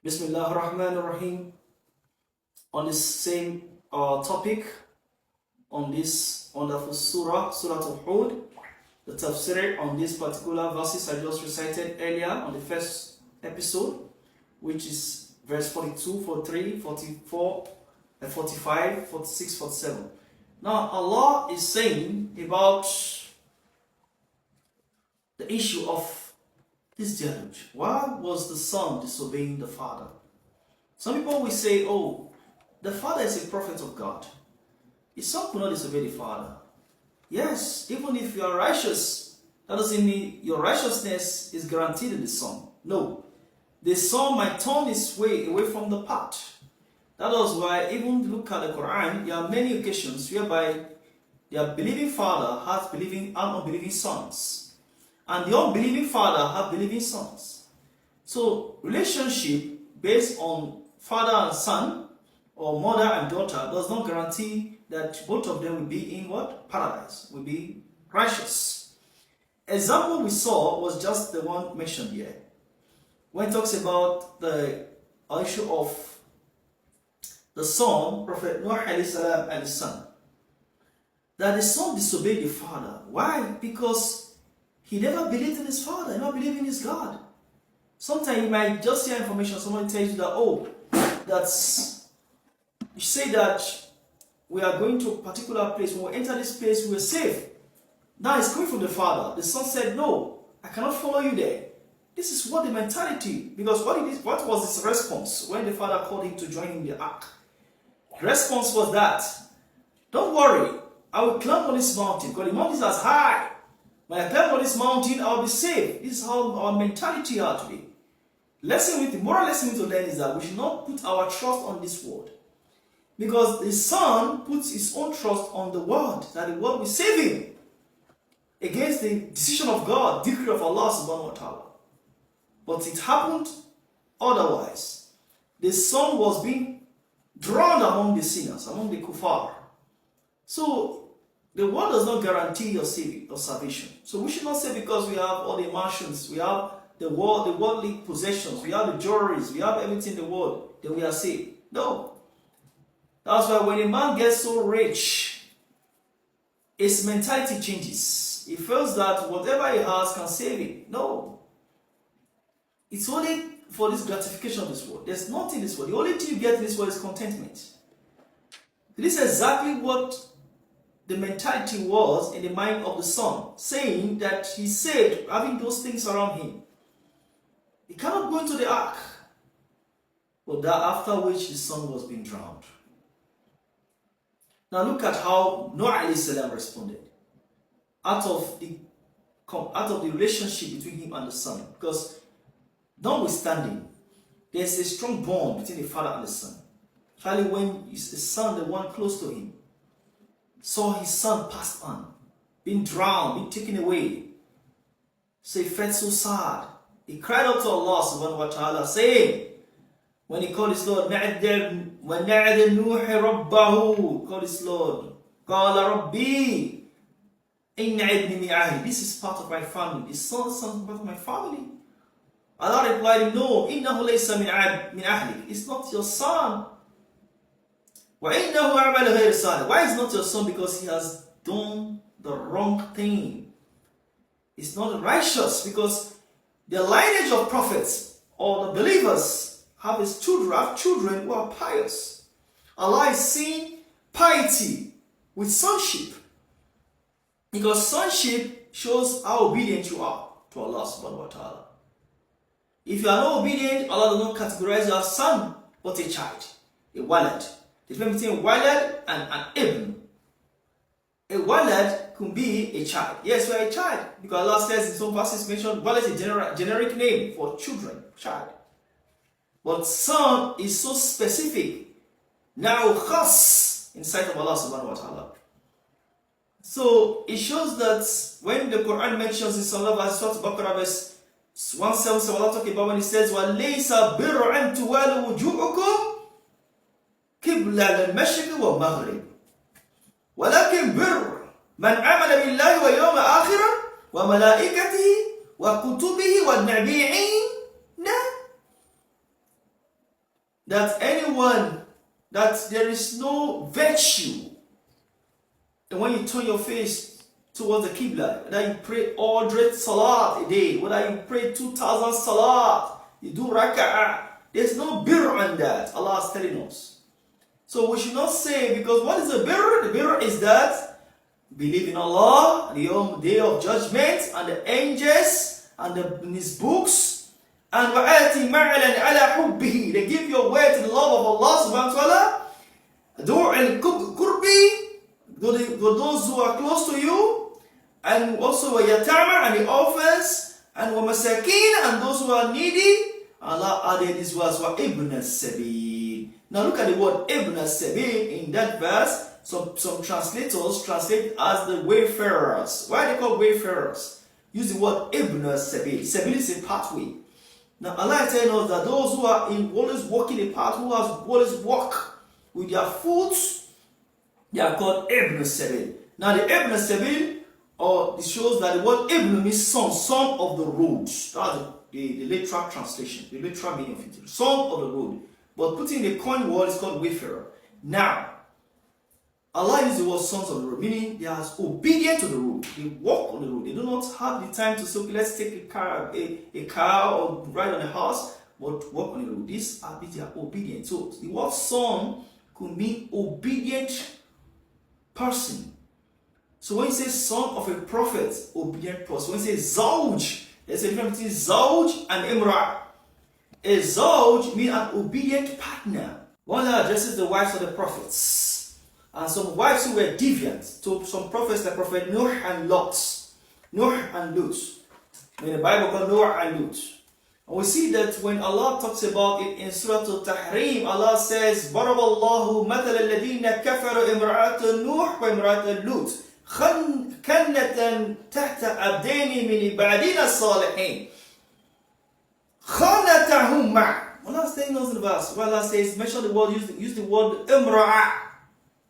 Bismillah ar-Rahman ar-Rahim. On this same topic, on this wonderful surah, Surah Al-Hud, the tafsir on these particular verses I just recited earlier on the first episode, which is verse 42, 43, 44, 45, 46, 47. Now Allah is saying about the issue of this deluge. Why was the son disobeying the father? Some people will say, oh, the father is a prophet of God. His son could not disobey the father. Yes, even if you are righteous, that doesn't mean your righteousness is guaranteed in the son. No. The son might turn his way away from the path. That was why, even look at the Quran, there are many occasions whereby the believing father has believing and unbelieving sons. And the unbelieving father have believing sons. So, relationship based on father and son, or mother and daughter, does not guarantee that both of them will be in what? Paradise, will be righteous. Example we saw was just the one mentioned here. When it talks about the issue of the son, Prophet Noah alayhi salam and his son, that the son disobeyed the father. Why? Because he never believed in his father, he never believed in his God. Sometimes you might just hear information, someone tells you that, oh, you say that we are going to a particular place, when we enter this place, we are safe. Now it's coming from the father. The son said, no, I cannot follow you there. This is what the mentality, because what was his response when the father called him to join him in the ark? The response was that, don't worry, I will climb on this mountain, because the mountain is as high. When I climb on this mountain, I'll be safe. This is how our mentality are today. The moral lesson we need to learn is that we should not put our trust on this world. Because the son puts his own trust on the word, that the word will save him against the decision of God, decree of Allah subhanahu wa ta'ala. But it happened otherwise. The son was being drowned among the sinners, among the kuffar. So, the word does not guarantee your salvation. So we should not say because we have all the mansions, we have the worldly possessions, we have the jewelries, we have everything in the world, then we are saved. No. That's why when a man gets so rich, his mentality changes. He feels that whatever he has can save him. No. It's only for this gratification of this world. There's nothing in this world. The only thing you get in this world is contentment. This is exactly what the mentality was in the mind of the son, saying that he's saved, having those things around him. He cannot go into the ark. But that after which the son was being drowned. Now look at how Noah alayhi salam responded. Out of the relationship between him and the son. Because notwithstanding, there's a strong bond between the father and the son. Especially when the son, the one close to him, saw his son passed on, being drowned, being taken away. So he felt so sad. He cried out to Allah subhanahu wa ta'ala, saying, when he called his Lord, وَنَعْدَ نُوحِ رَبَّهُ, called his Lord, قَالَ رَبِّي إِنَّ عِبْنِ مِعَهِ, this is part of my family. This son is part of my family. Allah replied, no, إِنَّهُ لَيْسَ مِنْ أَهْلِكَ, it's not your son. Why is not your son? Because he has done the wrong thing. It's not righteous because the lineage of prophets or the believers have children who are pious. Allah is seeing piety with sonship. Because sonship shows how obedient you are to Allah subhanahu wa ta'ala. If you are not obedient, Allah does not categorize you as son, but a child, a walad. The difference between walad and an ibn. A walad can be a child. Yes, we are a child. Because Allah says in some verses mentioned, walad is a generic name for children, child. But son is so specific. Now khas in sight of Allah subhanahu wa ta'ala. So it shows that when the Quran mentions in Surah Al-Baqarah verse 177, Allah talking about when it says, وَلَيْسَ بِرْ أَن تُوَالُوا وُجُوهَكُمْ قبل المشرق والمغرب ولكن بر من آمن بالله واليوم الآخر وملائكته وكتبه والنبيين that anyone, that there is no virtue. And when you turn your face towards the Qibla, whether you pray 100 salat a day, whether you pray 2,000 salat, you do raka'ah, there's no birr on that. Allah is telling us. So we should not say, because what is the birr? The birr is that believe in Allah, the day of judgment, and the angels, and in His books, and وَآتِ مَعْلًا عَلَى حُبِّهِ. They give your way to the love of Allah subhanahu wa ta'ala. دُعْ الْقُرْبِ, those who are close to you, and also وَيَتَامَ, and the orphans, and وَمَسَاكِينَ, and those who are needy. Allah added this verse, وَإِبْنَ السَّبِيلِ. Now look at the word Ibn Sabil in that verse. Some translators translate as the wayfarers. Why are they called wayfarers? Use the word Ibn Sabil. Sabil is a pathway. Now Allah is telling us that those who are always walking a path, who has always walk with their foot, they are called Ibn Sabil. Now the Ibn Sabil, or it shows that the word Ibn means son of the road. That's the literal translation, the literal meaning of it. Son of the road. But putting the coin word is called wayfarer. Now, Allah uses the word sons of the road, meaning they are obedient to the road. They walk on the road. They do not have the time to say, okay, let's take a car or ride on a horse, but walk on the road. These are they are obedient. So the word son could mean obedient person. So when you say son of a prophet, obedient person. When you say zawj, there's a difference between zawj and imra. A zawj means an obedient partner. One that addresses the wives of the prophets. And some wives who were deviant. So some prophets like Prophet Nuh and Lot. Nuh and Lut. In the Bible called Noah and Lut. And we see that when Allah talks about it in Surah Al-Tahrim, Allah says, ضرب الله مثل الذين كفروا امرأة نوح وامرأة لوط كنة تحت عبدين من عبادنا الصالحين خانتهما. Allah is telling us in the verse, where Allah says, mention the word, use the word imra'a,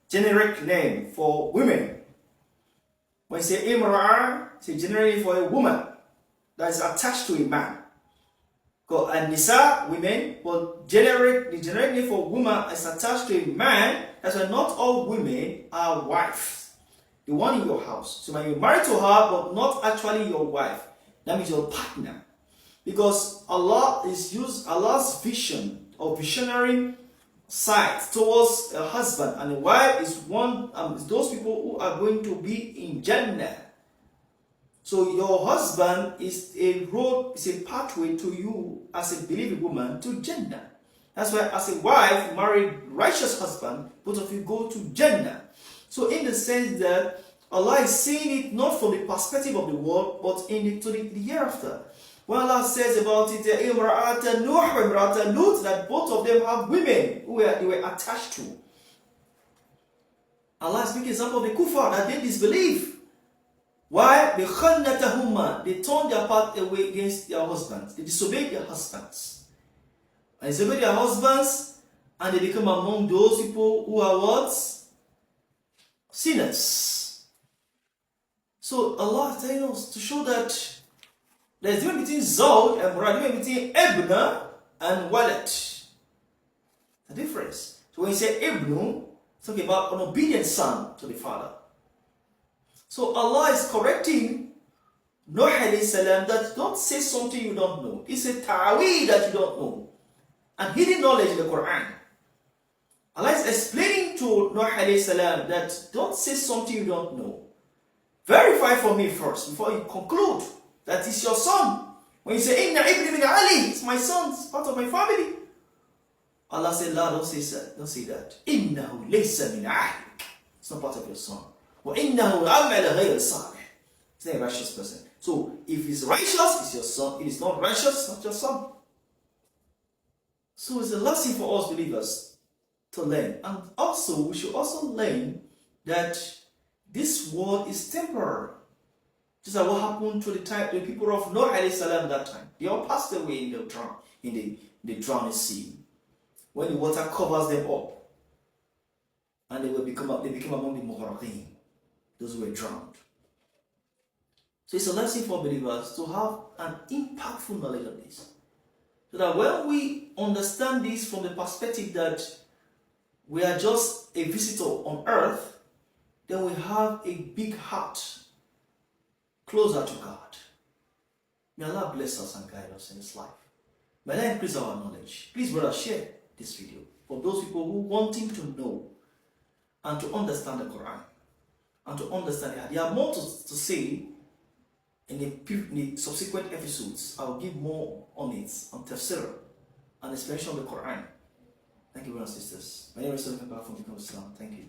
generic name for women. When you say imra'a, it's generally for a woman that is attached to a man. And nisa, women, but the generic name for woman is attached to a man. That's why not all women are wives. The one in your house. So when you're married to her, but not actually your wife, that means your partner. Because Allah is Allah's vision or visionary sight towards a husband and a wife is those people who are going to be in Jannah. So your husband is a road, is a pathway to you as a believing woman to Jannah. That's why as a wife, married righteous husband, both of you go to Jannah. So in the sense that Allah is seeing it not from the perspective of the world, but to the hereafter. When Allah says about it, Imra'ata Nuh and Imra'ata Lut, that both of them have women who they were attached to. Allah is making example of the kuffar that they disbelieve. Why? They turned their path away against their husbands. They disobeyed their husbands. And they disobeyed their husbands, and they become among those people who are what? Sinners. So Allah is telling us to show that there's a difference between Zawj and Murad, difference between Ibn and Walad. The difference. So when you say Ibn, it's talking about an obedient son to the father. So Allah is correcting Nuh alayhi salam that don't say something you don't know. It's a ta'wil that you don't know. And hidden knowledge in the Quran. Allah is explaining to Nuh alayhi salam that don't say something you don't know. Verify for me first before you conclude that it's your son. When you say, Inna ibn min Ali, it's my son, it's part of my family. Allah said, La, don't say that. Innahu laysa min ahlik. It's not part of your son. Wa innahu amala ghayr salih. It's not a righteous person. So, if it's righteous, it's your son. If it's not righteous, it's not your son. So, it's a lesson for us believers to learn. And also, we should also learn that this world is temporary. Just like what happened to the people of Noah alayhi salam that time. They all passed away in the drowning sea. When the water covers them up. And they become among the muharraqeen, those who were drowned. So it's a lesson for believers to have an impactful knowledge of this. So that when we understand this from the perspective that we are just a visitor on earth, then we have a big heart closer to God. May Allah bless us and guide us in His life. May Allah increase our knowledge. Please, brother, share this video for those people who wanting to know and to understand the Quran and to understand it. There are more to say in the subsequent episodes. I will give more on it, on tafsir and explanation of the Quran. Thank you, brothers and sisters. My name is Sulaiman from Islam. Thank you.